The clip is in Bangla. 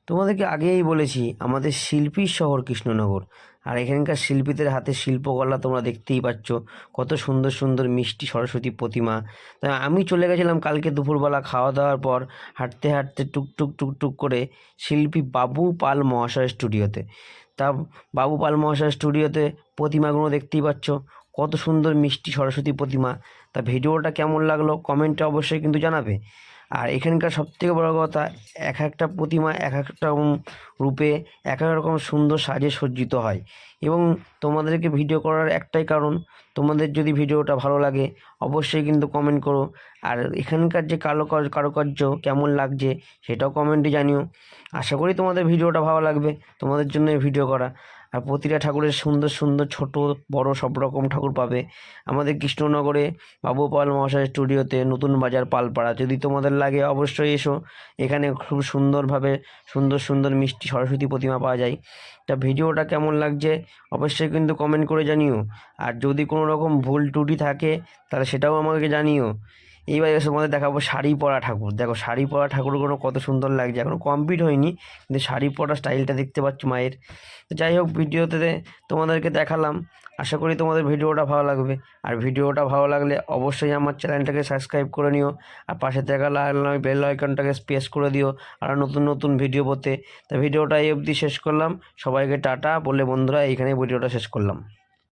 তোমাদেরকে আগেই বলেছি আমাদের শিল্পীর শহর কৃষ্ণনগর। আর এখানকার শিল্পীদের হাতে শিল্পকলা তোমরা দেখতেই পাচ্ছ, কত সুন্দর সুন্দর মিষ্টি সরস্বতী প্রতিমা। তা আমি চলে গেছিলাম কালকে দুপুরবেলা খাওয়া দাওয়ার পর, হাঁটতে হাঁটতে টুকটুক টুকটুক করে শিল্পী বাবু পাল মহাশয় স্টুডিওতে। তা বাবু পাল মহাশয় স্টুডিওতে প্রতিমাগুলো দেখতেই পাচ্ছ, কত সুন্দর মিষ্টি সরস্বতী প্রতিমা। তা ভিডিওটা কেমন লাগলো কমেন্টে অবশ্যই কিন্তু জানাবে। আর এখানকার সবথেকে বড় কথা, এক একটা প্রতিমা এক একটা রূপে এক এক রকম সুন্দর সাজে সজ্জিত হয়। এবং তোমাদেরকে ভিডিও করার একটাই কারণ, তোমাদের যদি ভিডিওটা ভালো লাগে অবশ্যই কিন্তু কমেন্ট করো। আর এখানকার যে কারুকার্য কেমন লাগছে সেটাও কমেন্টে জানিও। আশা করি তোমাদের ভিডিওটা ভালো লাগবে, তোমাদের জন্য এই ভিডিও করা। আর প্রতিটা ঠাকুরের সুন্দর সুন্দর ছোট বড় সব রকম ঠাকুর পাবে আমাদের কৃষ্ণনগরে বাবু পাল মহাশয় স্টুডিওতে, নতুন বাজার পালপাড়া। যদি তোমাদের লাগে অবশ্যই এসো, এখানে খুব সুন্দরভাবে সুন্দর সুন্দর মিষ্টি সরস্বতী প্রতিমা পাওয়া যায়। তা ভিডিওটা কেমন লাগছে অবশ্যই কিন্তু কমেন্ট করে জানিও। আর যদি কোনো রকম ভুল ত্রুটি থাকে তাহলে সেটাও আমাকে জানিও। এইবার এসে তোমাদের দেখাবো শাড়ি পরা ঠাকুর। দেখো শাড়ি পরা ঠাকুরগুলো কত সুন্দর লাগছে, এখনও কমপ্লিট হয়নি কিন্তু শাড়ি পরা স্টাইলটা দেখতে পাচ্ছ মায়ের। তো যাই হোক, ভিডিওতে তোমাদেরকে দেখালাম, আশা করি তোমাদের ভিডিওটা ভালো লাগবে। আর ভিডিওটা ভালো লাগলে অবশ্যই আমার চ্যানেলটাকে সাবস্ক্রাইব করে নিও, আর পাশে থাকা লাল বেল আইকনটাকে প্রেস করে দিও আর নতুন নতুন ভিডিও পেতে। তা ভিডিওটা এই অবধি শেষ করলাম, সবাইকে টাটা বলে বন্ধুরা এইখানে ভিডিওটা শেষ করলাম।